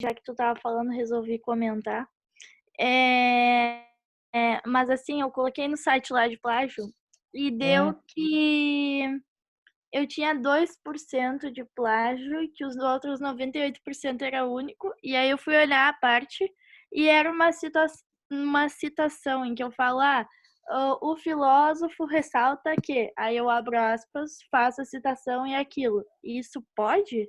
já que tu estava falando, resolvi comentar. Mas assim, eu coloquei no site lá de plágio e deu Hum, que eu tinha 2% de plágio e que os outros 98% era único. E aí eu fui olhar a parte e era uma citação em que eu falo, o filósofo ressalta que, aí eu abro aspas, faço a citação e aquilo. Isso pode?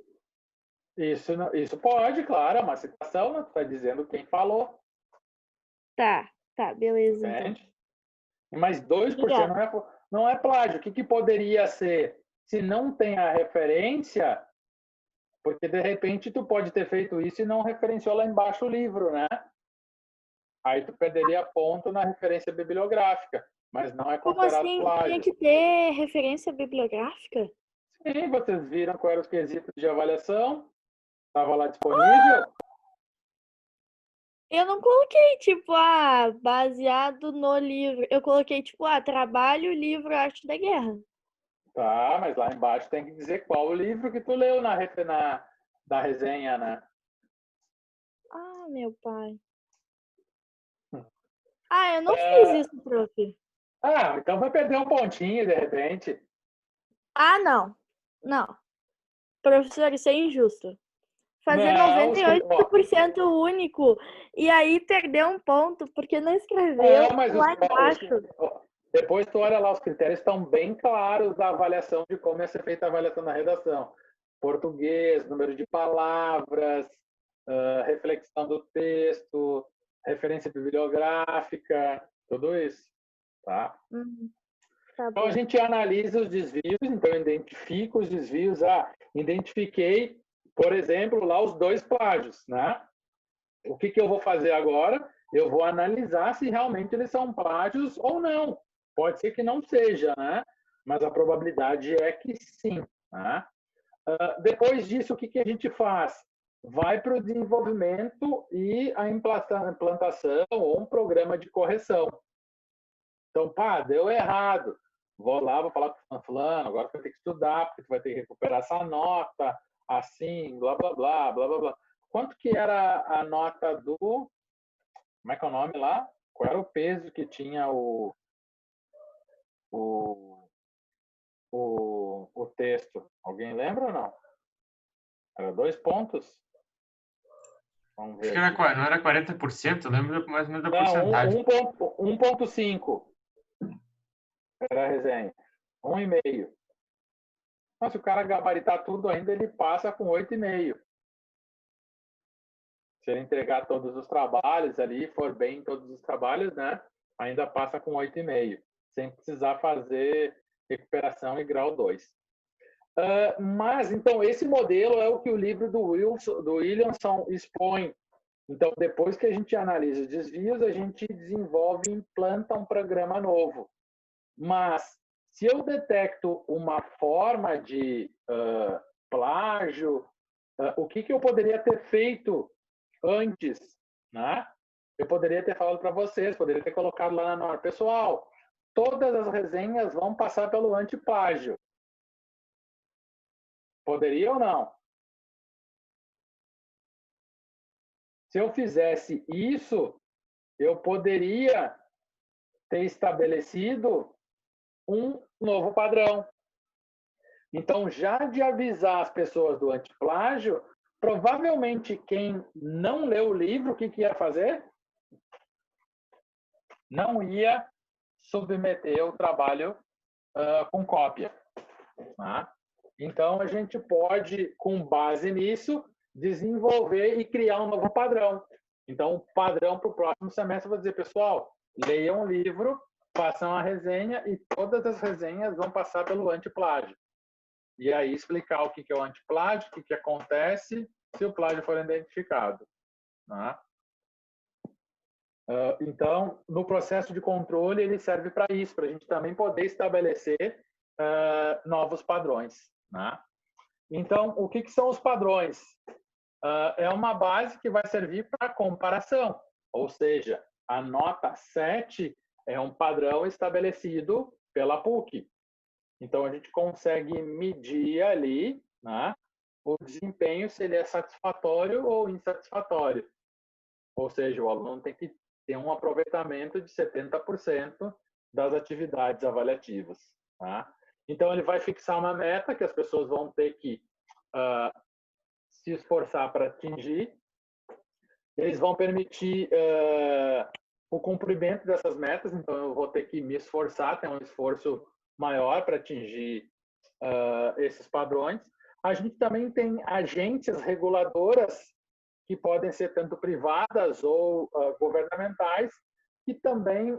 isso pode, claro, é uma citação, né? Tu está dizendo quem falou, Tá, beleza então. entende? Mas 2% Obrigada. não é plágio. O que, que poderia ser? Se não tem a referência, porque de repente tu pode ter feito isso e não referenciou lá embaixo o livro, né? Aí tu perderia ponto na referência bibliográfica, mas não é Como considerado assim? Tinha plágio. que ter referência bibliográfica? Sim, vocês viram quais eram os quesitos de avaliação? Estava lá disponível? Eu não coloquei, tipo, baseado no livro. Eu coloquei, tipo, trabalho, livro, arte da guerra. Tá, mas lá embaixo tem que dizer qual o livro que tu leu da resenha, né? Ah, meu pai. Hum. Eu não fiz isso, prof. Então vai perder um pontinho de repente. Não. Não. Professor, isso é injusto. Fazer Não, noventa e oito ó, por cento único e aí perder um ponto porque não não, escreveu mas lá embaixo. depois tu olha lá, os critérios estão bem claros da avaliação de como é ser feita a avaliação na redação. Português, número de palavras, reflexão do texto, referência bibliográfica, tudo isso, tá? Hum, tá Então a bom. gente analisa os desvios, então eu identifico os desvios. Identifiquei, por exemplo, lá os 2 plágios, né? O que, que eu vou fazer agora? Eu vou analisar se realmente eles são plágios ou não. Pode ser que não seja, né? Mas a probabilidade é que sim. Né? Depois disso, o que, que a gente faz? Vai para o desenvolvimento e a implantação ou um programa de correção. Então, deu errado. Vou lá, vou falar com o fulano, agora tu vai ter que estudar, porque tu vai ter que recuperar essa nota, assim, blá, blá, blá, blá, blá, blá. Quanto que era a nota do... Como é que é o nome lá? Qual era o peso que tinha o, o texto? Alguém lembra ou não? Era 2 pontos? Vamos Acho ver que era, aqui. não era 40%, eu lembro mais ou menos da Não, porcentagem. 1,5 era a resenha. 1,5. Mas se o cara gabaritar tudo ainda, ele passa com 8,5. Se ele entregar todos os trabalhos ali, for bem em todos os trabalhos, né? Ainda passa com 8,5, sem precisar fazer recuperação em grau 2. Mas, então, esse modelo é o que o livro do Williamson expõe. Então, depois que a gente analisa os desvios, a gente desenvolve e implanta um programa novo. Mas, se eu detecto uma forma de plágio, o que, que eu poderia ter feito antes, né? Eu poderia ter falado para vocês, poderia ter colocado lá na norma. Pessoal, todas as resenhas vão passar pelo antiplágio. Poderia ou não? Se eu fizesse isso, eu poderia ter estabelecido um novo padrão. Então, já de avisar as pessoas do antiplágio, provavelmente quem não leu o livro, o que, que ia fazer? Não ia submeter o trabalho com cópia. Tá? Então, a gente pode, com base nisso, desenvolver e criar um novo padrão. Então, o padrão para o próximo semestre, eu vou dizer, pessoal, leiam um livro, façam a resenha e todas as resenhas vão passar pelo antiplágio. E aí explicar o que é o antiplágio, o que acontece se o plágio for identificado. Né? Então, no processo de controle, ele serve para isso, para a gente também poder estabelecer novos padrões. Né? Então, o que são os padrões? É uma base que vai servir para comparação, ou seja, a nota 7 é um padrão estabelecido pela PUC. Então, a gente consegue medir ali, né, o desempenho, se ele é satisfatório ou insatisfatório. Ou seja, o aluno tem que ter um aproveitamento de 70% das atividades avaliativas. Tá? Então, ele vai fixar uma meta que as pessoas vão ter que se esforçar para atingir. Eles vão permitir o cumprimento dessas metas, então eu vou ter que me esforçar, ter um esforço maior para atingir esses padrões. A gente também tem agências reguladoras que podem ser tanto privadas ou governamentais, que também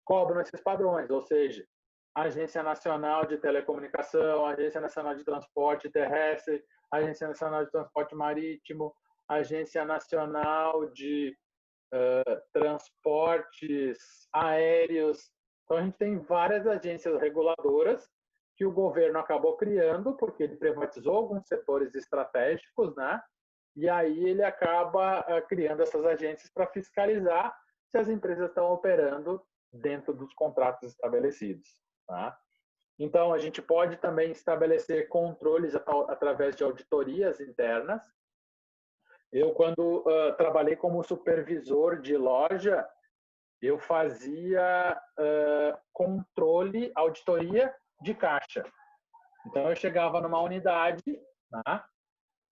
cobram esses padrões, ou seja, a Agência Nacional de Telecomunicação, a Agência Nacional de Transporte Terrestre, a Agência Nacional de Transporte Marítimo, a Agência Nacional de Transportes Aéreos. Então, a gente tem várias agências reguladoras que o governo acabou criando, porque ele privatizou alguns setores estratégicos, né? E aí ele acaba criando essas agências para fiscalizar se as empresas estão operando dentro dos contratos estabelecidos. Tá? Então, a gente pode também estabelecer controles através de auditorias internas. Eu, quando trabalhei como supervisor de loja, eu fazia controle, auditoria de caixa. Então, eu chegava numa unidade, né?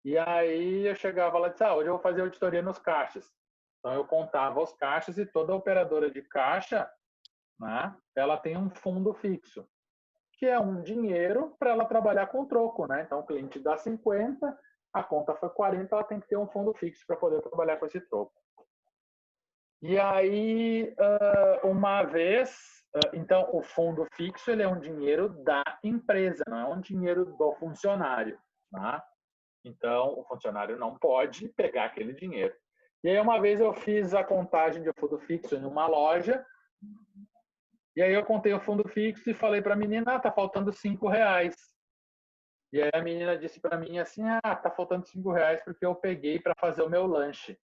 E aí eu chegava lá e disse, hoje eu vou fazer auditoria nos caixas. Então, eu contava os caixas e toda operadora de caixa, né, ela tem um fundo fixo, que é um dinheiro para ela trabalhar com troco. Né? Então, o cliente dá 50, a conta foi 40, ela tem que ter um fundo fixo para poder trabalhar com esse troco. E aí, uma vez, então, o fundo fixo ele é um dinheiro da empresa, não é um dinheiro do funcionário. Né? Então, o funcionário não pode pegar aquele dinheiro. E aí, uma vez eu fiz a contagem de fundo fixo em uma loja, e aí eu contei o fundo fixo e falei para a menina, tá faltando R$5. E aí a menina disse para mim assim, tá faltando R$5 porque eu peguei para fazer o meu lanche.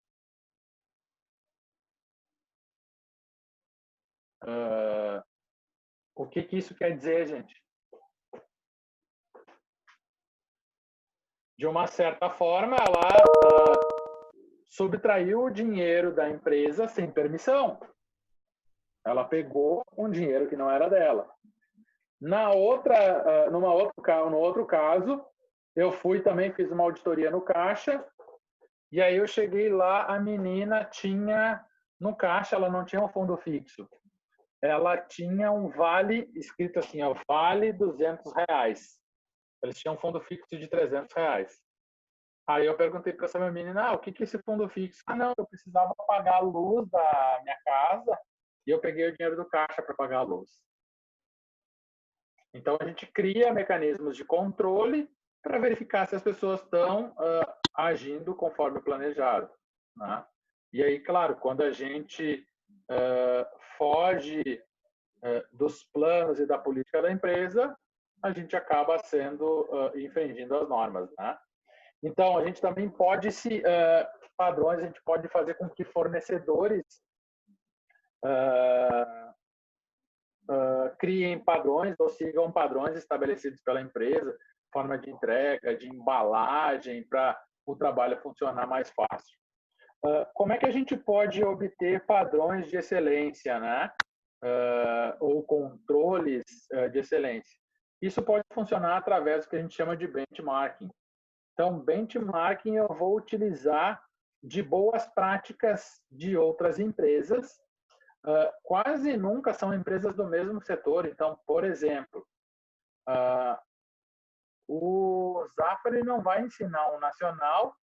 O que isso quer dizer, gente? De uma certa forma, ela subtraiu o dinheiro da empresa sem permissão. Ela pegou um dinheiro que não era dela. No outro caso, eu fui também, fiz uma auditoria no caixa, e aí eu cheguei lá, a menina tinha, no caixa, ela não tinha um fundo fixo. Ela tinha um vale, escrito assim, vale R$200. Eles tinham um fundo fixo de R$300. Aí eu perguntei para essa menina, o que é esse fundo fixo? Não, eu precisava pagar a luz da minha casa, e eu peguei o dinheiro do caixa para pagar a luz. Então, a gente cria mecanismos de controle para verificar se as pessoas estão agindo conforme planejado. Né? E aí, claro, quando a gente foge dos planos e da política da empresa, a gente acaba infringindo as normas. Né? Então, a gente também pode padrões, a gente pode fazer com que fornecedores criem padrões ou sigam padrões estabelecidos pela empresa, forma de entrega, de embalagem, para o trabalho funcionar mais fácil. Como é que a gente pode obter padrões de excelência, né? Ou controles de excelência? Isso pode funcionar através do que a gente chama de benchmarking. Então, benchmarking eu vou utilizar de boas práticas de outras empresas. Quase nunca são empresas do mesmo setor. Então, por exemplo, o Zafari não vai ensinar um nacional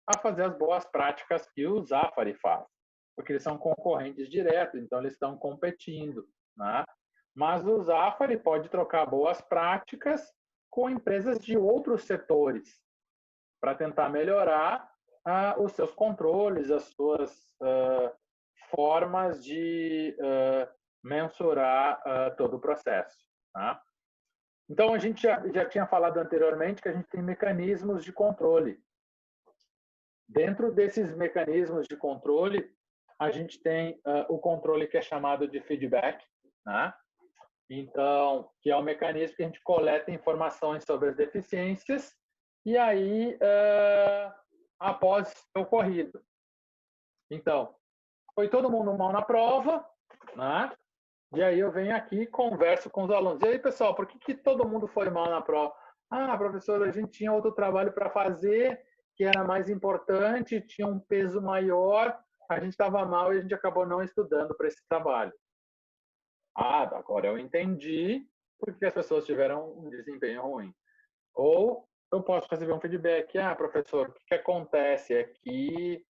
a fazer as boas práticas que o Zafari faz, porque eles são concorrentes diretos, então eles estão competindo. Né? Mas o Zafari pode trocar boas práticas com empresas de outros setores para tentar melhorar os seus controles, as suas formas de mensurar todo o processo. Tá? Então, a gente já tinha falado anteriormente que a gente tem mecanismos de controle. Dentro desses mecanismos de controle, a gente tem o controle que é chamado de feedback, né? Então, que é um mecanismo que a gente coleta informações sobre as deficiências e aí, após ter ocorrido. Então, foi todo mundo mal na prova, né? E aí eu venho aqui e converso com os alunos. E aí, pessoal, por que todo mundo foi mal na prova? Ah, professor, a gente tinha outro trabalho para fazer, que era mais importante, tinha um peso maior, a gente estava mal e a gente acabou não estudando para esse trabalho. Ah, agora eu entendi porque as pessoas tiveram um desempenho ruim. Ou eu posso receber um feedback, ah, professor, o que acontece é que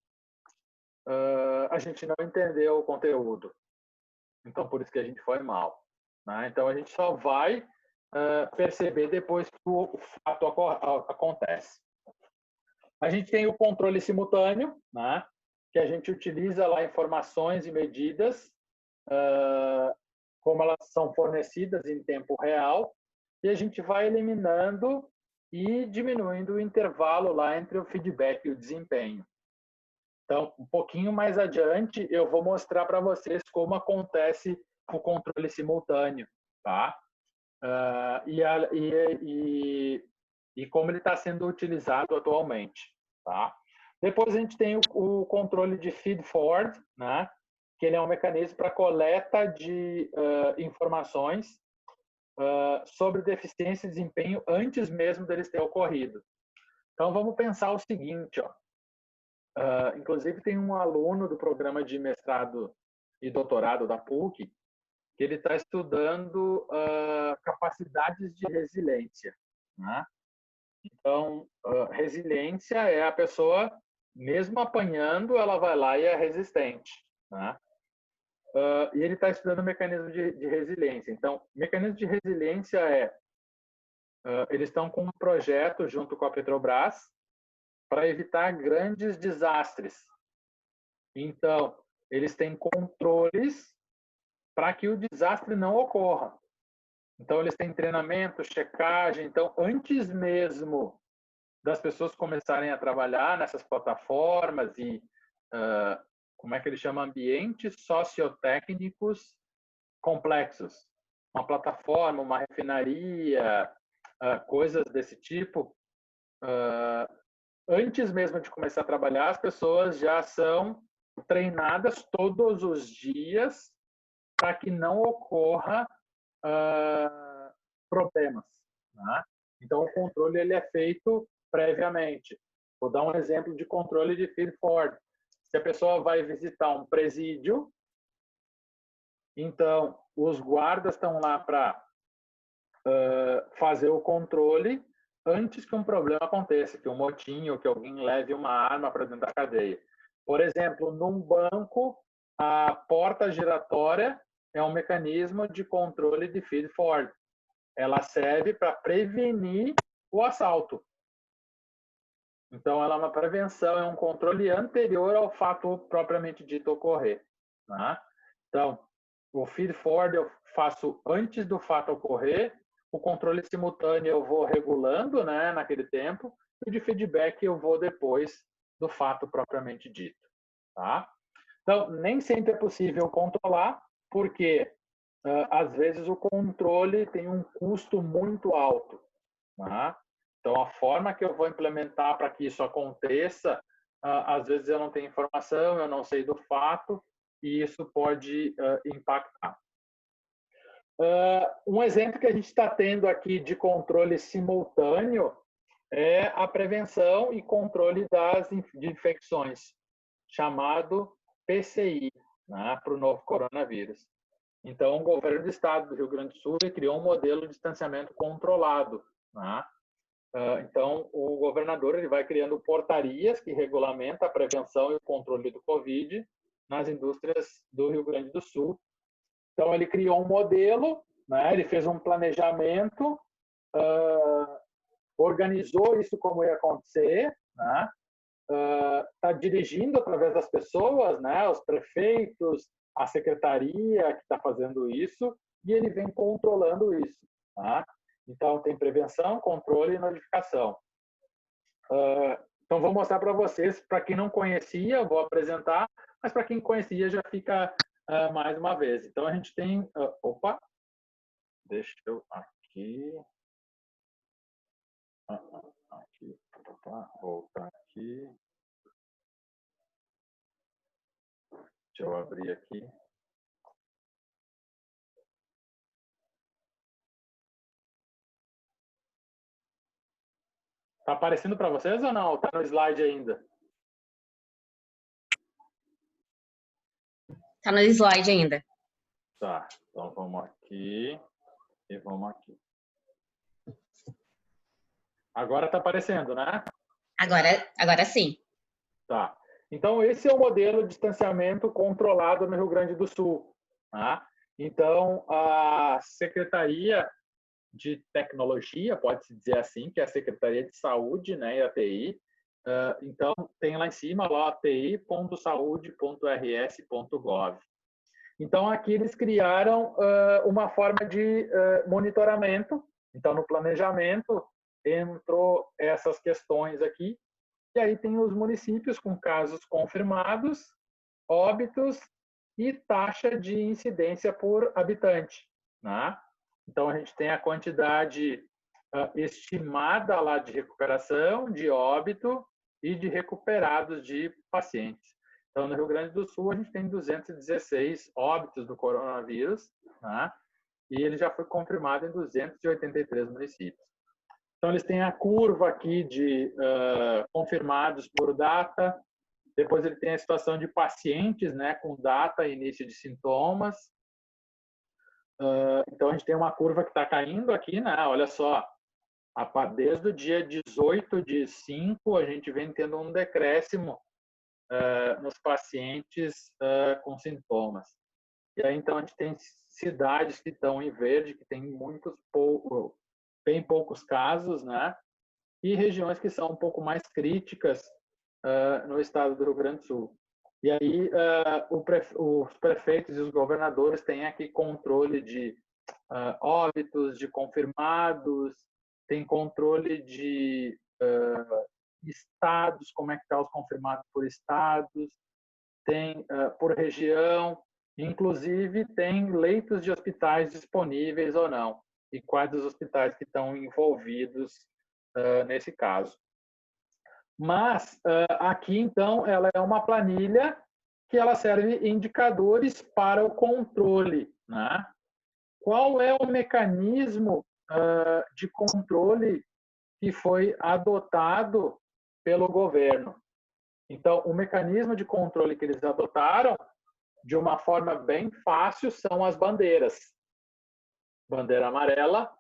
a gente não entendeu o conteúdo. Então, por isso que a gente foi mal. Né? Então, a gente só vai perceber depois que o fato acontece. A gente tem o controle simultâneo, né? Que a gente utiliza lá informações e medidas, como elas são fornecidas em tempo real, e a gente vai eliminando e diminuindo o intervalo lá entre o feedback e o desempenho. Então, um pouquinho mais adiante, eu vou mostrar para vocês como acontece o controle simultâneo, tá? E como ele está sendo utilizado atualmente, tá? Depois a gente tem o controle de feed-forward, né? Que ele é um mecanismo para coleta de informações sobre deficiência e desempenho antes mesmo deles terem ocorrido. Então, vamos pensar o seguinte, ó. Inclusive, tem um aluno do programa de mestrado e doutorado da PUC que ele está estudando capacidades de resiliência. Né? Então, resiliência é a pessoa, mesmo apanhando, ela vai lá e é resistente. Né? E ele está estudando o mecanismo de resiliência. Então, o mecanismo de resiliência eles estão com um projeto junto com a Petrobras para evitar grandes desastres. Então, eles têm controles para que o desastre não ocorra. Então, eles têm treinamento, checagem. Então, antes mesmo das pessoas começarem a trabalhar nessas plataformas e, como é que eles chamam? Ambientes sociotécnicos complexos. Uma plataforma, uma refinaria, coisas desse tipo. Antes mesmo de começar a trabalhar, as pessoas já são treinadas todos os dias para que não ocorra problemas. Né? Então, o controle ele é feito previamente. Vou dar um exemplo de controle de feed-forward. Se a pessoa vai visitar um presídio, então, os guardas estão lá para fazer o controle antes que um problema aconteça, que um motim ou que alguém leve uma arma para dentro da cadeia. Por exemplo, num banco, a porta giratória é um mecanismo de controle de feed-forward. Ela serve para prevenir o assalto. Então, ela é uma prevenção, é um controle anterior ao fato propriamente dito ocorrer. Né? Então, o feed-forward eu faço antes do fato ocorrer, o controle simultâneo eu vou regulando, né, naquele tempo, e o de feedback eu vou depois do fato propriamente dito. Tá? Então, nem sempre é possível controlar, porque às vezes o controle tem um custo muito alto. Tá? Então, a forma que eu vou implementar para que isso aconteça, às vezes eu não tenho informação, eu não sei do fato, e isso pode impactar. Um exemplo que a gente está tendo aqui de controle simultâneo é a prevenção e controle de infecções, chamado PCI, né, para o novo coronavírus. Então, o governo do estado do Rio Grande do Sul criou um modelo de distanciamento controlado. Né? Então, o governador ele vai criando portarias que regulamentam a prevenção e o controle do Covid nas indústrias do Rio Grande do Sul. Então, ele criou um modelo, né? Ele fez um planejamento, organizou isso como ia acontecer, né? Está dirigindo através das pessoas, né? Os prefeitos, a secretaria que está fazendo isso, e ele vem controlando isso. Né? Então, tem prevenção, controle e notificação. Então, vou mostrar para vocês, para quem não conhecia, vou apresentar, mas para quem conhecia já fica mais uma vez. Então, a gente tem... opa! Deixa eu aqui... aqui. Opa, voltar aqui. Deixa eu abrir aqui. Tá aparecendo para vocês ou não? Tá no slide ainda? Tá no slide ainda. Tá, então vamos aqui e vamos aqui. Agora tá aparecendo, né? Agora sim. Tá. Então, esse é o modelo de distanciamento controlado no Rio Grande do Sul. Tá? Então, a Secretaria de Tecnologia, pode-se dizer assim, que é a Secretaria de Saúde, né, e a TI. Então, tem lá em cima, lá, ti.saude.rs.gov. Então, aqui eles criaram uma forma de monitoramento. Então, no planejamento, entrou essas questões aqui. E aí tem os municípios com casos confirmados, óbitos e taxa de incidência por habitante. Né? Então, a gente tem a quantidade estimada lá de recuperação, de óbito e de recuperados de pacientes. Então, no Rio Grande do Sul, a gente tem 216 óbitos do coronavírus, né? E ele já foi confirmado em 283 municípios. Então, eles têm a curva aqui de confirmados por data. Depois, ele tem a situação de pacientes, né, com data e início de sintomas. Então, a gente tem uma curva que está caindo aqui, né? Olha só, desde o dia 18/5, a gente vem tendo um decréscimo nos pacientes com sintomas. E aí, então, a gente tem cidades que estão em verde, que tem bem poucos casos, né? E regiões que são um pouco mais críticas no estado do Rio Grande do Sul. E aí os prefeitos e os governadores têm aqui controle de óbitos, de confirmados, tem controle de estados, como é que está os confirmados por estados, tem por região, inclusive tem leitos de hospitais disponíveis ou não, e quais os hospitais que estão envolvidos nesse caso. Mas aqui, então, ela é uma planilha que ela serve indicadores para o controle. Né? Qual é o mecanismo de controle que foi adotado pelo governo? Então, o mecanismo de controle que eles adotaram, de uma forma bem fácil, são as bandeiras. Bandeira amarela,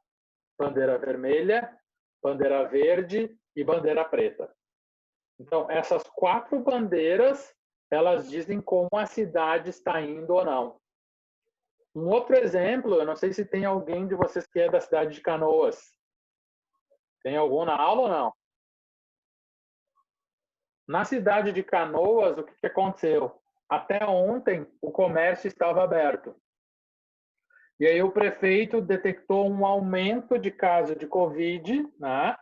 bandeira vermelha, bandeira verde e bandeira preta. Então, essas 4 bandeiras, elas dizem como a cidade está indo ou não. Um outro exemplo, eu não sei se tem alguém de vocês que é da cidade de Canoas. Tem algum na aula ou não? Na cidade de Canoas, o que aconteceu? Até ontem, o comércio estava aberto. E aí o prefeito detectou um aumento de casos de Covid, né?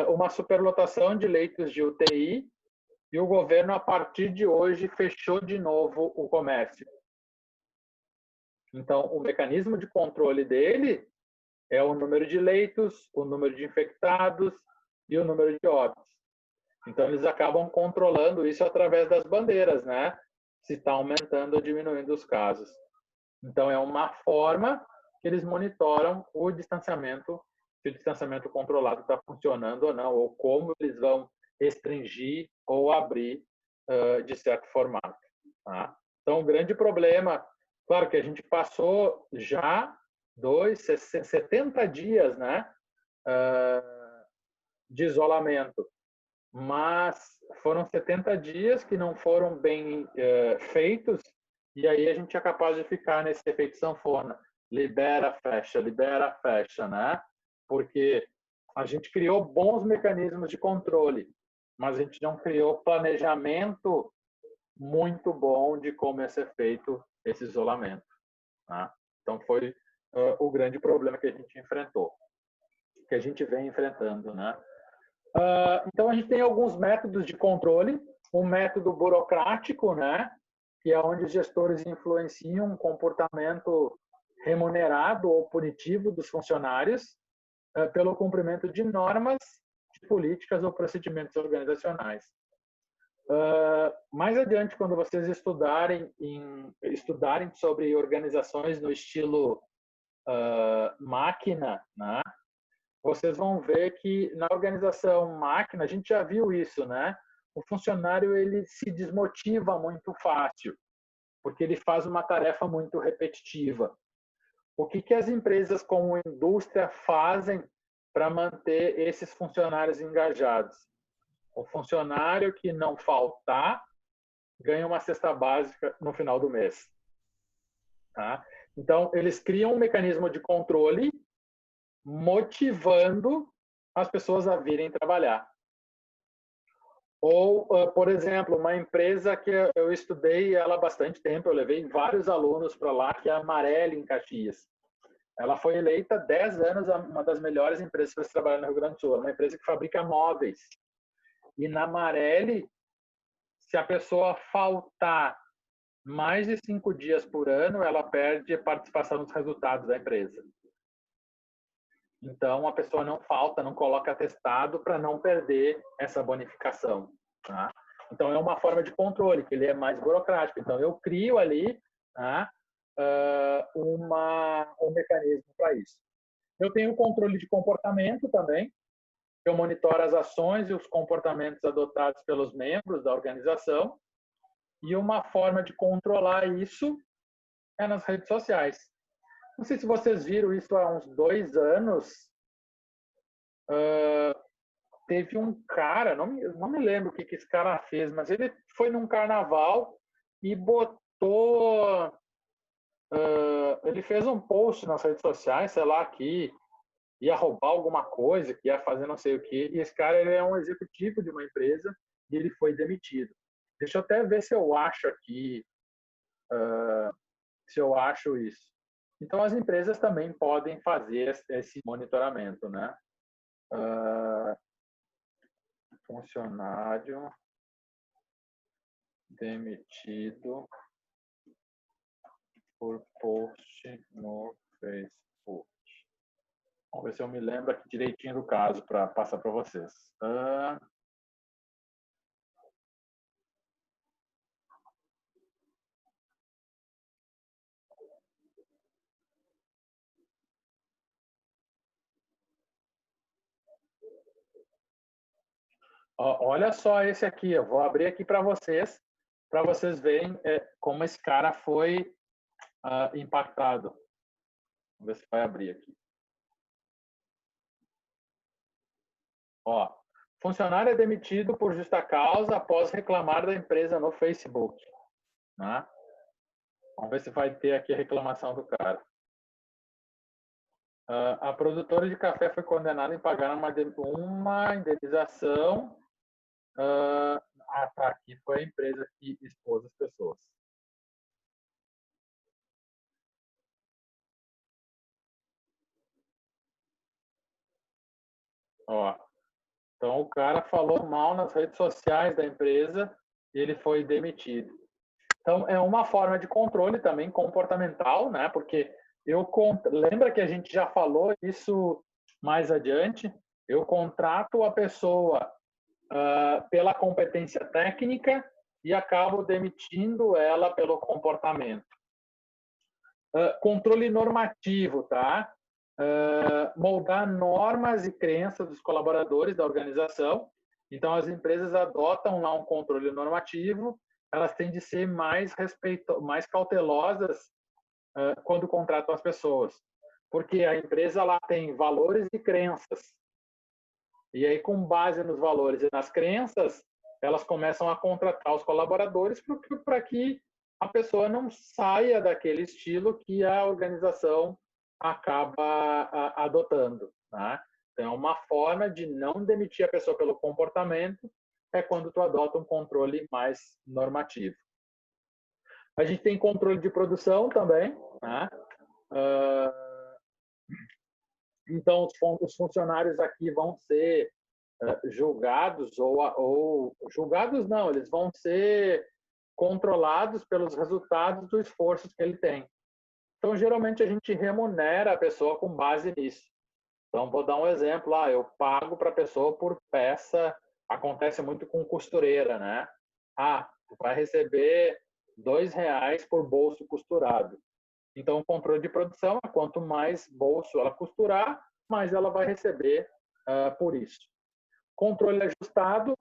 Uma superlotação de leitos de UTI, e o governo, a partir de hoje, fechou de novo o comércio. Então, o mecanismo de controle dele é o número de leitos, o número de infectados e o número de óbitos. Então, eles acabam controlando isso através das bandeiras, né? Se está aumentando ou diminuindo os casos. Então, é uma forma que eles monitoram o distanciamento, se o distanciamento controlado está funcionando ou não, ou como eles vão restringir ou abrir de certo formato. Tá? Então, o grande problema, claro que a gente passou já 70 dias, né, de isolamento, mas foram 70 dias que não foram bem feitos, e aí a gente é capaz de ficar nesse efeito sanfona. Libera, fecha, né? Porque a gente criou bons mecanismos de controle, mas a gente não criou planejamento muito bom de como ia ser feito esse isolamento. Né? Então, foi o grande problema que a gente enfrentou, que a gente vem enfrentando, né? Então, a gente tem alguns métodos de controle. Um método burocrático, né? Que é onde os gestores influenciam um comportamento remunerado ou punitivo dos funcionários pelo cumprimento de normas de políticas ou procedimentos organizacionais. Mais adiante, quando vocês estudarem sobre organizações no estilo máquina, né, vocês vão ver que na organização máquina, a gente já viu isso, né? O funcionário ele se desmotiva muito fácil, porque ele faz uma tarefa muito repetitiva. O que as empresas como indústria fazem para manter esses funcionários engajados? O funcionário que não faltar ganha uma cesta básica no final do mês. Tá? Então, eles criam um mecanismo de controle motivando as pessoas a virem trabalhar. Ou, por exemplo, uma empresa que eu estudei ela há bastante tempo, eu levei vários alunos para lá, que é a Marelli, em Caxias. Ela foi eleita 10 anos uma das melhores empresas para se trabalhar no Rio Grande do Sul. É uma empresa que fabrica móveis. E na Marelli, se a pessoa faltar mais de 5 dias por ano, ela perde participação nos resultados da empresa. Então, a pessoa não falta, não coloca atestado para não perder essa bonificação. Tá? Então, é uma forma de controle, que ele é mais burocrático. Então, eu crio ali, tá, um mecanismo para isso. Eu tenho controle de comportamento também. Eu monitoro as ações e os comportamentos adotados pelos membros da organização. E uma forma de controlar isso é nas redes sociais. Não sei se vocês viram isso há uns 2 anos. Teve um cara, não me lembro o que esse cara fez, mas ele foi num carnaval e botou... ele fez um post nas redes sociais, sei lá, que ia roubar alguma coisa, que ia fazer não sei o quê. E esse cara ele é um executivo de uma empresa e ele foi demitido. Deixa eu até ver se eu acho aqui, se eu acho isso. Então, as empresas também podem fazer esse monitoramento, né? Funcionário demitido por post no Facebook. Vamos ver se eu me lembro aqui direitinho do caso para passar para vocês. Olha só esse aqui, eu vou abrir aqui para vocês verem como esse cara foi impactado. Vamos ver se vai abrir aqui. Funcionário é demitido por justa causa após reclamar da empresa no Facebook. Né? Vamos ver se vai ter aqui a reclamação do cara. A produtora de café foi condenada em pagar uma indenização. Tá, aqui foi a empresa que expôs as pessoas. Então, o cara falou mal nas redes sociais da empresa e ele foi demitido. Então, é uma forma de controle também comportamental, né? Porque lembra que a gente já falou isso mais adiante? Eu contrato a pessoa pela competência técnica e acabo demitindo ela pelo comportamento. Controle normativo, tá? Moldar normas e crenças dos colaboradores da organização. Então, as empresas adotam lá um controle normativo, elas têm de ser mais cautelosas quando contratam as pessoas, porque a empresa lá tem valores e crenças. E aí, com base nos valores e nas crenças, elas começam a contratar os colaboradores para que a pessoa não saia daquele estilo que a organização acaba adotando. Né? Então, uma forma de não demitir a pessoa pelo comportamento é quando tu adota um controle mais normativo. A gente tem controle de produção também. Né? Então, os funcionários aqui vão ser julgados ou julgados não, eles vão ser controlados pelos resultados do esforço que ele tem. Então, geralmente, a gente remunera a pessoa com base nisso. Então, vou dar um exemplo. Eu pago para a pessoa por peça. Acontece muito com costureira, né? Tu vai receber R$ 2 por bolso costurado. Então, o controle de produção, quanto mais bolso ela costurar, mais ela vai receber por isso. Controle ajustado.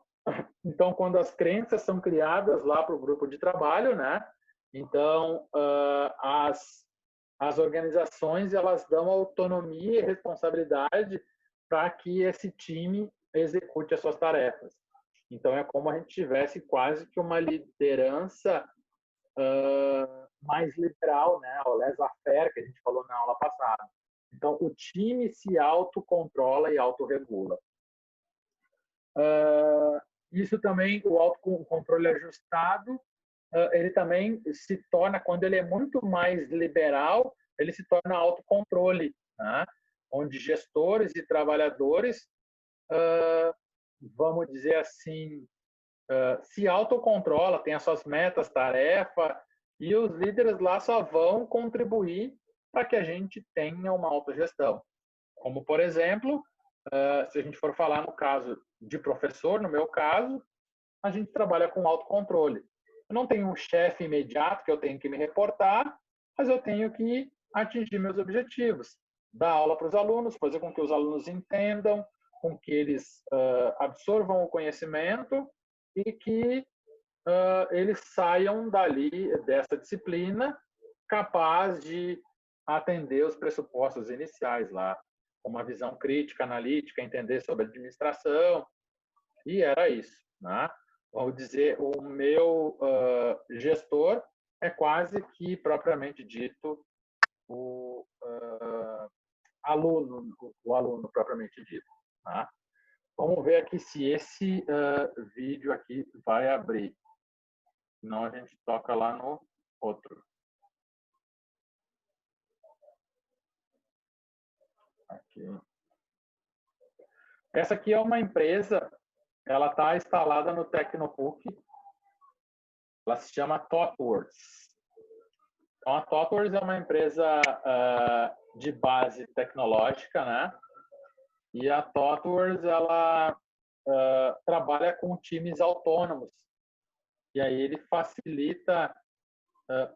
Então, quando as crenças são criadas lá para o grupo de trabalho, né? Então, as organizações elas dão autonomia e responsabilidade para que esse time execute as suas tarefas. Então, é como a gente tivesse quase que uma liderança mais liberal, né? O laissez-faire, que a gente falou na aula passada. Então, o time se autocontrola e autorregula. Isso também, o autocontrole ajustado, ele também se torna, quando ele é muito mais liberal, ele se torna autocontrole, né? Onde gestores e trabalhadores, vamos dizer assim, se autocontrola, tem as suas metas, tarefa, e os líderes lá só vão contribuir para que a gente tenha uma autogestão. Como, por exemplo, se a gente for falar no caso de professor, no meu caso, a gente trabalha com autocontrole. Eu não tenho um chefe imediato que eu tenho que me reportar, mas eu tenho que atingir meus objetivos. Dar aula para os alunos, fazer com que os alunos entendam, com que eles absorvam o conhecimento e que eles saiam dali, dessa disciplina, capaz de atender os pressupostos iniciais lá, com uma visão crítica, analítica, entender sobre administração, e era isso, né? Vamos dizer, o meu gestor é quase que, propriamente dito, o aluno propriamente dito. Tá? Vamos ver aqui se esse vídeo aqui vai abrir. Senão a gente toca lá no outro. Aqui. Essa aqui é uma empresa, ela está instalada no Tecnopuc. Ela se chama ThoughtWorks. Então, a ThoughtWorks é uma empresa de base tecnológica, né? E a ThoughtWorks, ela trabalha com times autônomos. E aí ele facilita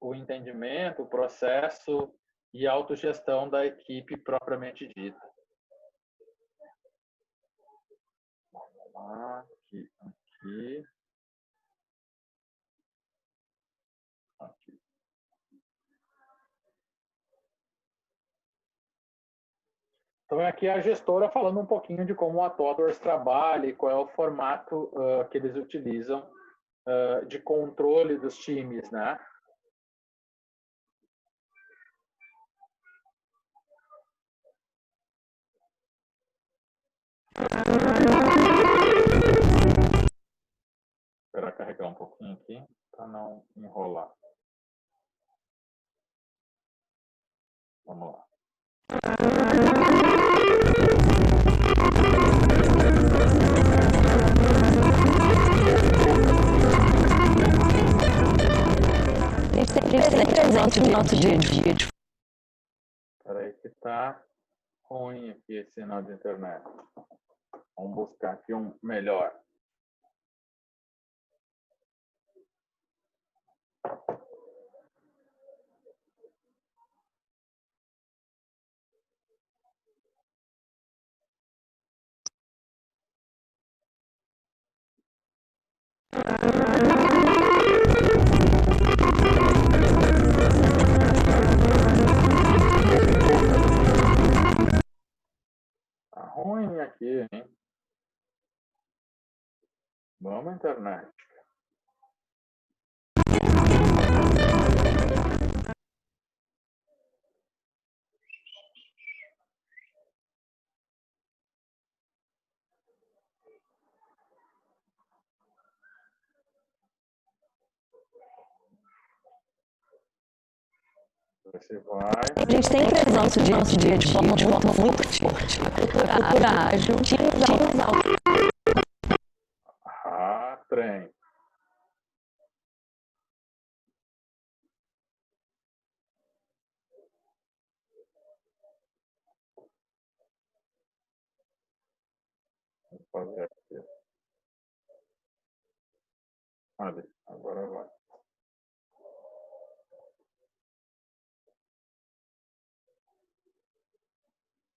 o entendimento, o processo e a autogestão da equipe propriamente dita. Vamos lá, aqui. Então, aqui a gestora falando um pouquinho de como a ThoughtWorks trabalha e qual é o formato que eles utilizam de controle dos times, né? Esperar carregar um pouquinho aqui para não enrolar. Vamos lá. Presente no nosso dia a dia. Espera aí que tá ruim aqui esse sinal de internet. Vamos buscar aqui um melhor. Tá ruim aqui, hein? Vamos, internet. Você vai. A gente tem que levar nosso dia a dia de forma muito forte. A cultura ágil, times altos. Trem. fazer aqui. Olha, agora vai.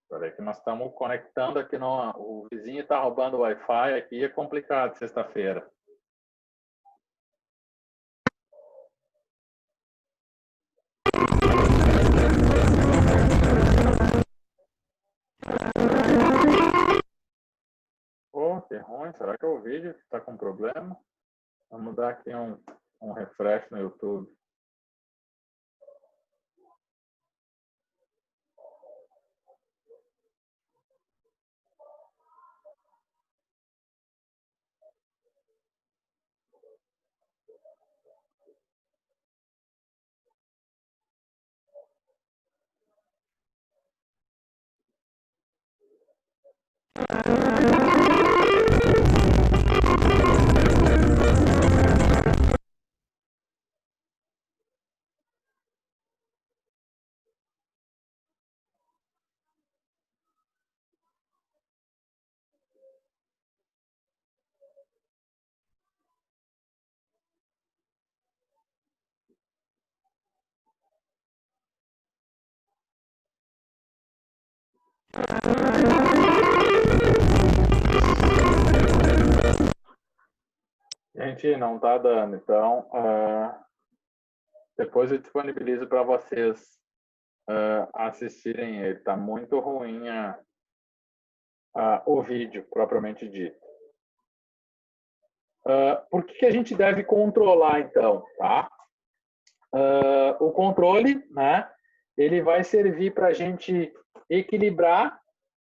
Espera aí que nós estamos conectando aqui no... O vizinho está roubando o Wi-Fi aqui, é complicado sexta-feira. Oh, que ruim. Será que é o vídeo que está com problema? Vamos dar aqui um refresh no YouTube. Gente, não está dando. Então, depois eu disponibilizo para vocês assistirem ele. Está muito ruim o vídeo, propriamente dito. Por que a gente deve controlar, então? Tá? O controle, né, ele vai servir para a gente equilibrar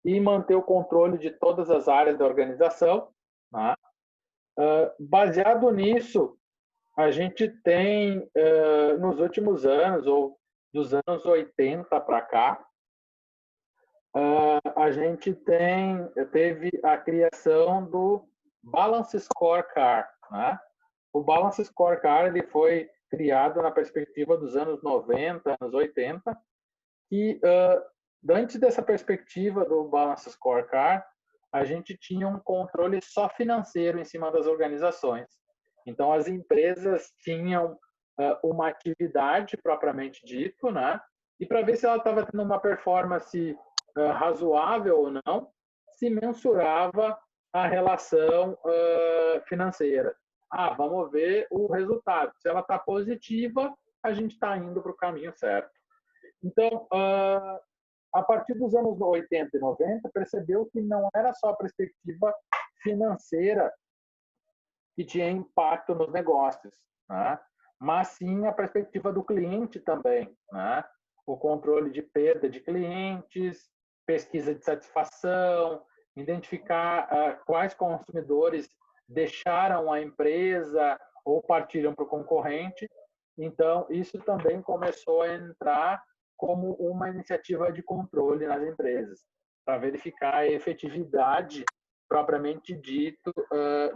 e manter o controle de todas as áreas da organização. Né? Baseado nisso, a gente tem, nos últimos anos, ou dos anos 80 para cá, a gente teve a criação do Balance Scorecard. Né? O Balance Scorecard ele foi criado na perspectiva dos anos 90, anos 80, e antes dessa perspectiva do Balance Scorecard, a gente tinha um controle só financeiro em cima das organizações. Então, as empresas tinham uma atividade propriamente dito, né? E para ver se ela estava tendo uma performance razoável ou não, se mensurava a relação financeira. Vamos ver o resultado. Se ela está positiva, a gente está indo para o caminho certo. Então, a partir dos anos 80 e 90, percebeu que não era só a perspectiva financeira que tinha impacto nos negócios, né? Mas sim a perspectiva do cliente também, né? O controle de perda de clientes, pesquisa de satisfação, identificar quais consumidores deixaram a empresa ou partiram para o concorrente. Então, isso também começou a entrar como uma iniciativa de controle nas empresas, para verificar a efetividade, propriamente dito,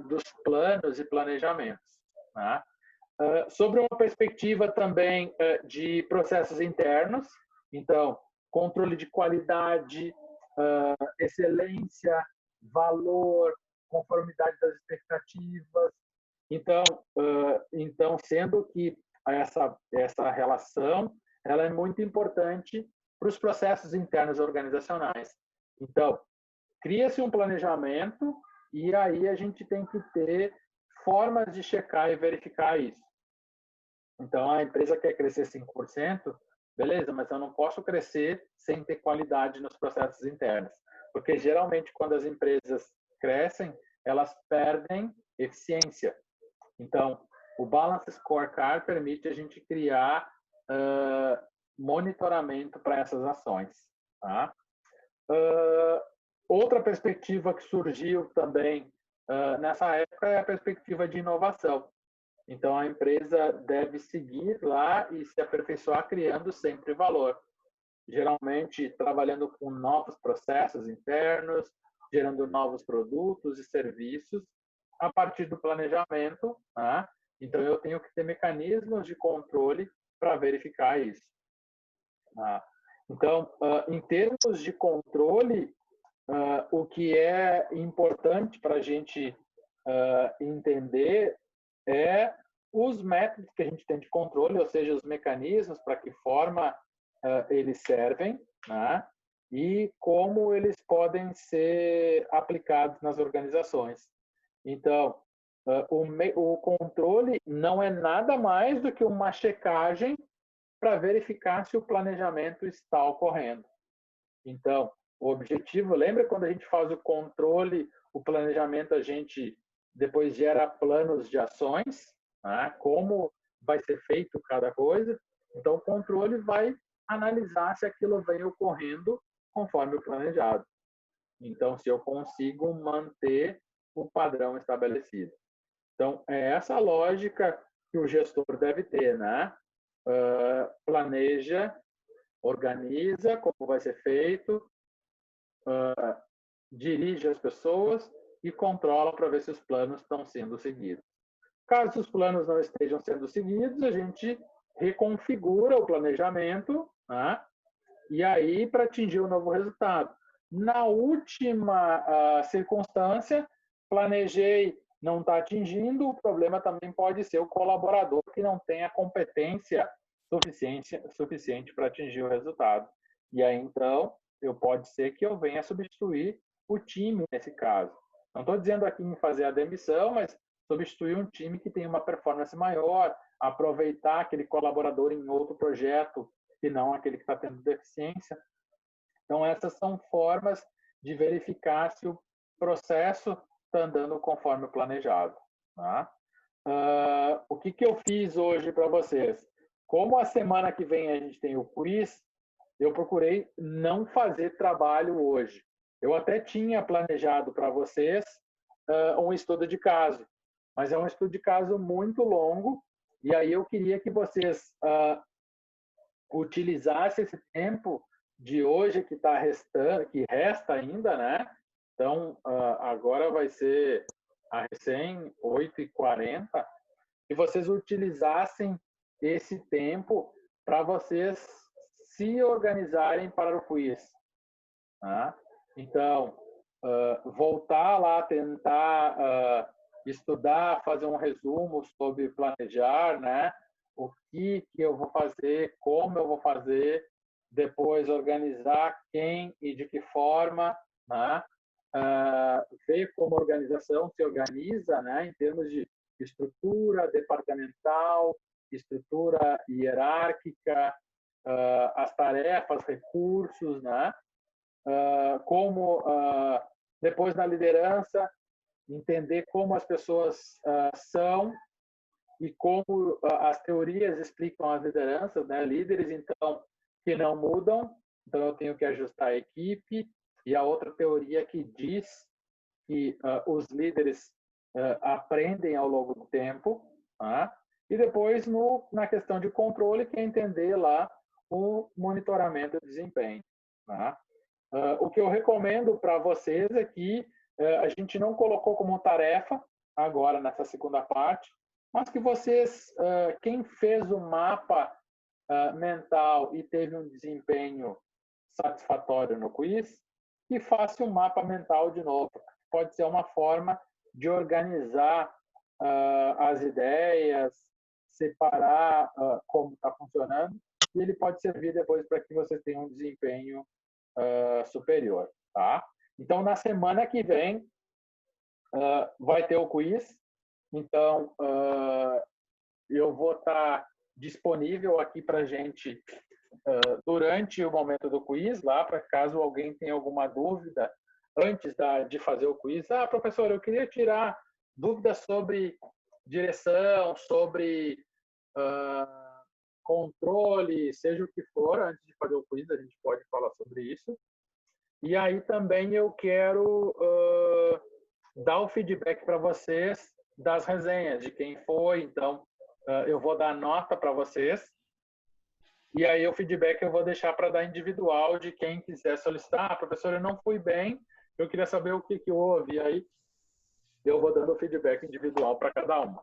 dos planos e planejamentos. Né? Sobre uma perspectiva também de processos internos, então, controle de qualidade, excelência, valor, conformidade das expectativas. Então, sendo que essa relação ela é muito importante para os processos internos organizacionais. Então, cria-se um planejamento e aí a gente tem que ter formas de checar e verificar isso. Então, a empresa quer crescer 5%, beleza, mas eu não posso crescer sem ter qualidade nos processos internos. Porque, geralmente, quando as empresas crescem, elas perdem eficiência. Então, o Balance Scorecard permite a gente criar monitoramento para essas ações. Tá? Outra perspectiva que surgiu também nessa época é a perspectiva de inovação. Então, a empresa deve seguir lá e se aperfeiçoar criando sempre valor. Geralmente, trabalhando com novos processos internos, gerando novos produtos e serviços a partir do planejamento. Né? Então, eu tenho que ter mecanismos de controle para verificar isso. Então, em termos de controle, o que é importante para a gente entender é os métodos que a gente tem de controle, ou seja, os mecanismos, para que forma eles servem, né? E como eles podem ser aplicados nas organizações. Então, o controle não é nada mais do que uma checagem para verificar se o planejamento está ocorrendo. Então, o objetivo, lembra quando a gente faz o controle, o planejamento, a gente depois gera planos de ações, né? Como vai ser feito cada coisa. Então, o controle vai analisar se aquilo vem ocorrendo conforme o planejado. Então, se eu consigo manter o padrão estabelecido. Então, é essa lógica que o gestor deve ter, né? Planeja, organiza como vai ser feito, dirige as pessoas e controla para ver se os planos estão sendo seguidos. Caso os planos não estejam sendo seguidos, a gente reconfigura o planejamento, né? E aí para atingir o novo resultado. Na última circunstância, planejei, não está atingindo, o problema também pode ser o colaborador que não tem a competência suficiente para atingir o resultado. E aí, então, pode ser que eu venha substituir o time nesse caso. Não estou dizendo aqui em fazer a demissão, mas substituir um time que tem uma performance maior, aproveitar aquele colaborador em outro projeto que não aquele que está tendo deficiência. Então, essas são formas de verificar se o processo está andando conforme o planejado. Tá? O que eu fiz hoje para vocês? Como a semana que vem a gente tem o quiz, eu procurei não fazer trabalho hoje. Eu até tinha planejado para vocês um estudo de caso, mas é um estudo de caso muito longo, e aí eu queria que vocês utilizassem esse tempo de hoje que está restando, que resta ainda, né? Então, agora vai ser a recém 8h40, e vocês utilizassem esse tempo para vocês se organizarem para o quiz. Tá? Então, voltar lá, tentar estudar, fazer um resumo sobre planejar, né? O que eu vou fazer, como eu vou fazer, depois organizar quem e de que forma, né? Ver como a organização se organiza, né? Em termos de estrutura departamental, estrutura hierárquica, as tarefas, recursos, né? Como depois na liderança entender como as pessoas são e como as teorias explicam as lideranças, né? Líderes então que não mudam, então eu tenho que ajustar a equipe, e a outra teoria que diz que os líderes aprendem ao longo do tempo, tá? E depois na questão de controle, que é entender lá o monitoramento de desempenho. Tá? O que eu recomendo para vocês é que a gente não colocou como tarefa agora nessa segunda parte, mas que vocês, quem fez o mapa mental e teve um desempenho satisfatório no quiz, que faça um mapa mental de novo. Pode ser uma forma de organizar as ideias, separar como está funcionando, e ele pode servir depois para que vocês tenham um desempenho superior. Tá? Então, na semana que vem, vai ter o quiz. Então, eu vou estar disponível aqui para a gente durante o momento do quiz, lá, para caso alguém tenha alguma dúvida antes de fazer o quiz. Professor, eu queria tirar dúvidas sobre direção, sobre controle, seja o que for, antes de fazer o quiz, a gente pode falar sobre isso. E aí também eu quero dar o feedback para vocês das resenhas, de quem foi. Então, eu vou dar nota para vocês. E aí o feedback eu vou deixar para dar individual de quem quiser solicitar. Professor, eu não fui bem, eu queria saber o que houve. E aí eu vou dando o feedback individual para cada uma.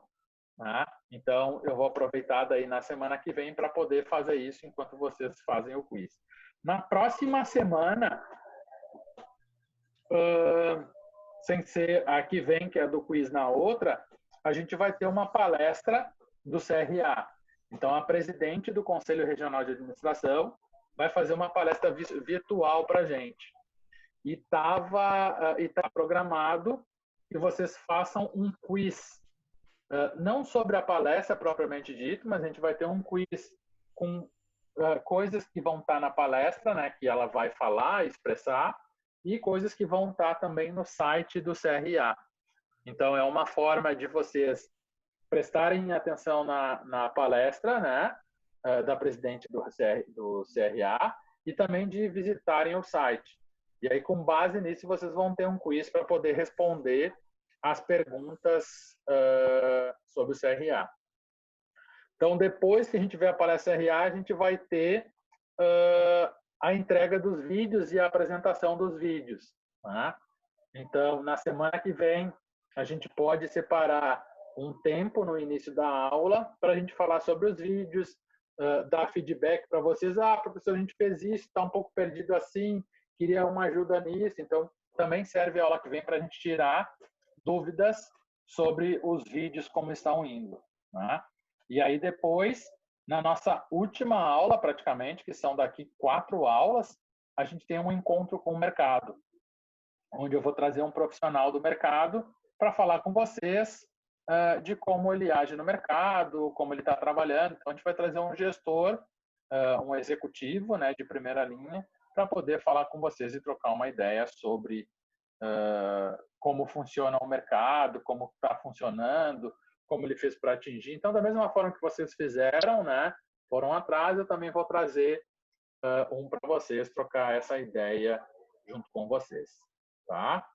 Tá? Então, eu vou aproveitar daí na semana que vem para poder fazer isso enquanto vocês fazem o quiz. Na próxima semana, sem ser a que vem, que é do quiz na outra, a gente vai ter uma palestra do CRA. Então, a presidente do Conselho Regional de Administração vai fazer uma palestra virtual para a gente. E tá programado que vocês façam um quiz, não sobre a palestra propriamente dito, mas a gente vai ter um quiz com coisas que vão estar na palestra, né, que ela vai falar, expressar, e coisas que vão estar também no site do CRA. Então, é uma forma de vocês prestarem atenção na palestra, né, da presidente do CRA, e também de visitarem o site. E aí, com base nisso, vocês vão ter um quiz para poder responder as perguntas sobre o CRA. Então, depois que a gente vê a palestra CRA, a gente vai ter a entrega dos vídeos e a apresentação dos vídeos. Né? Então, na semana que vem, a gente pode separar um tempo no início da aula para a gente falar sobre os vídeos, dar feedback para vocês. Professor, a gente fez isso, está um pouco perdido assim, queria uma ajuda nisso. Então, também serve a aula que vem para a gente tirar dúvidas sobre os vídeos, como estão indo. Né? E aí, depois, na nossa última aula, praticamente, que são daqui 4 aulas, a gente tem um encontro com o mercado, onde eu vou trazer um profissional do mercado para falar com vocês de como ele age no mercado, como ele está trabalhando. Então, a gente vai trazer um gestor, um executivo, né, de primeira linha, para poder falar com vocês e trocar uma ideia sobre como funciona o mercado, como está funcionando, como ele fez para atingir. Então, da mesma forma que vocês fizeram, né, foram atrás, eu também vou trazer um para vocês, trocar essa ideia junto com vocês. Tá?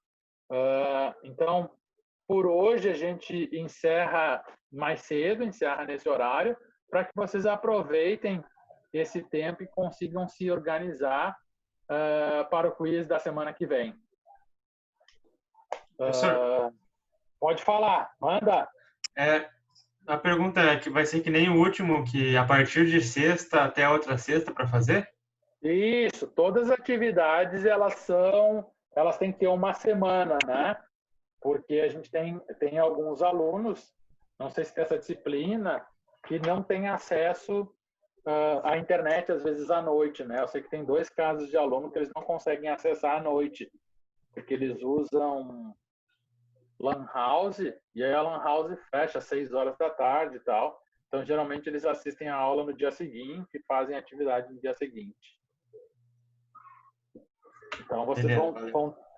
Então, por hoje, a gente encerra mais cedo, encerra nesse horário, para que vocês aproveitem esse tempo e consigam se organizar para o quiz da semana que vem. Pode falar, manda. A pergunta é que vai ser que nem o último, que a partir de sexta até a outra sexta para fazer? Isso, todas as atividades elas têm que ter uma semana, né? Porque a gente tem alguns alunos, não sei se tem essa disciplina, que não tem acesso à internet, às vezes à noite, né? Eu sei que tem 2 casos de aluno que eles não conseguem acessar à noite, porque eles usam Lan House, e aí a Lan House fecha às 6 horas da tarde e tal. Então, geralmente, eles assistem a aula no dia seguinte e fazem a atividade no dia seguinte. Então, vocês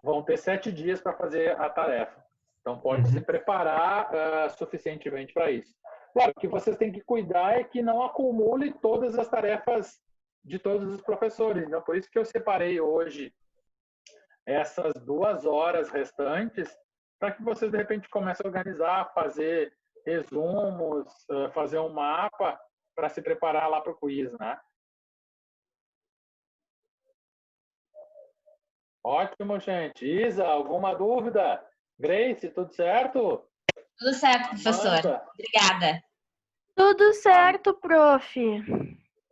vão ter 7 dias para fazer a tarefa. Então, pode se preparar suficientemente para isso. Claro, o que vocês têm que cuidar é que não acumule todas as tarefas de todos os professores. Então, por isso que eu separei hoje essas 2 horas restantes, para que vocês, de repente, comecem a organizar, fazer resumos, fazer um mapa para se preparar lá para o quiz, né? Ótimo, gente. Isa, alguma dúvida? Grace, tudo certo? Tudo certo, professor. Amanda? Obrigada. Tudo certo, prof.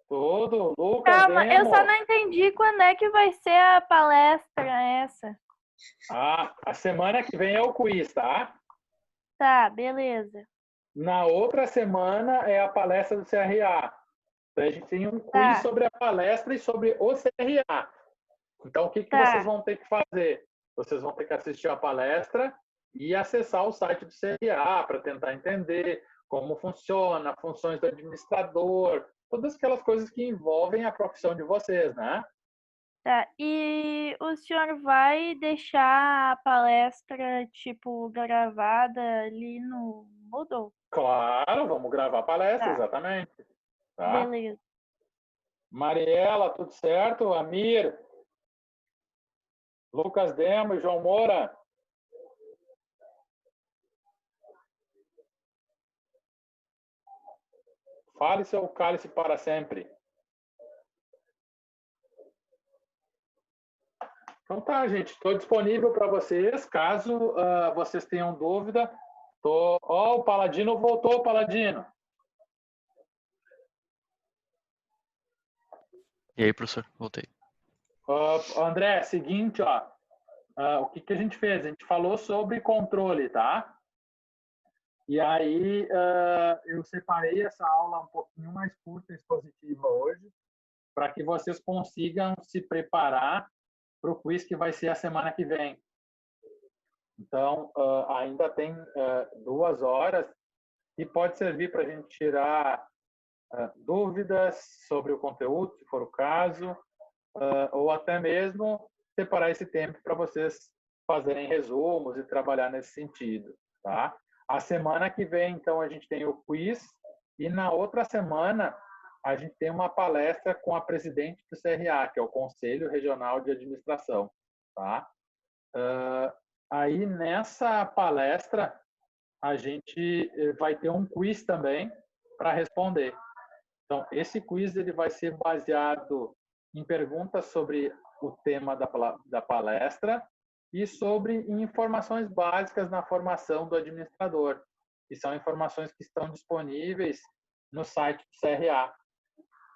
Tudo. Lucas, Calma, eu Demo? só não entendi quando é que vai ser a palestra essa. A semana que vem é o quiz, tá? Tá, beleza. Na outra semana é a palestra do CRA. A gente tem um quiz sobre a palestra e sobre o CRA. Então, o que vocês vão ter que fazer? Vocês vão ter que assistir a palestra e acessar o site do CRA para tentar entender como funciona, funções do administrador, todas aquelas coisas que envolvem a profissão de vocês, né? Tá, e o senhor vai deixar a palestra, tipo, gravada ali no Moodle? Claro, vamos gravar a palestra, exatamente. Tá? Beleza. Mariela, tudo certo? Amir? Lucas Demo e João Moura? Fale seu cálice para sempre. Então tá, gente. Estou disponível para vocês. Caso vocês tenham dúvida. O Paladino voltou, Paladino. E aí, professor? Voltei. André, seguinte, ó. o que a gente fez? A gente falou sobre controle, tá? E aí eu separei essa aula um pouquinho mais curta e expositiva hoje, para que vocês consigam se preparar para o quiz que vai ser a semana que vem. Então, ainda tem 2 horas e pode servir para a gente tirar dúvidas sobre o conteúdo, se for o caso, ou até mesmo separar esse tempo para vocês fazerem resumos e trabalhar nesse sentido, tá? A semana que vem, então, a gente tem o quiz e na outra semana a gente tem uma palestra com a presidente do CRA, que é o Conselho Regional de Administração, tá? Aí, nessa palestra, a gente vai ter um quiz também para responder. Então, esse quiz ele vai ser baseado em perguntas sobre o tema da palestra e sobre informações básicas na formação do administrador, que são informações que estão disponíveis no site do CRA.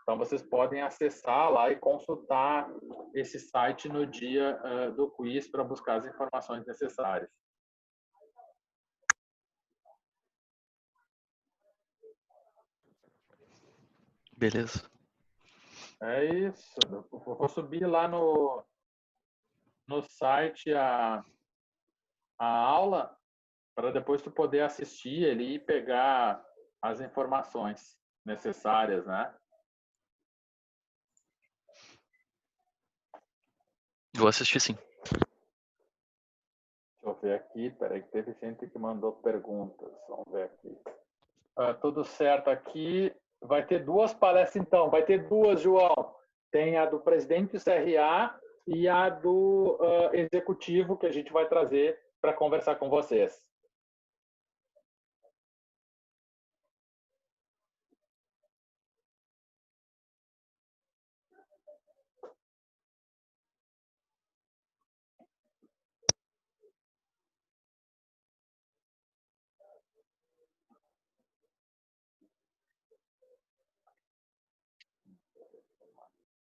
Então, vocês podem acessar lá e consultar esse site no dia do quiz para buscar as informações necessárias. Beleza. É isso. Eu vou subir lá no site a aula para depois tu poder assistir ali e pegar as informações necessárias, né? Vou assistir sim. Deixa eu ver aqui. Peraí, que teve gente que mandou perguntas. Vamos ver aqui. Tudo certo aqui. Vai ter 2 palestras, então. Vai ter 2, João. Tem a do presidente do CRA e a do executivo que a gente vai trazer para conversar com vocês.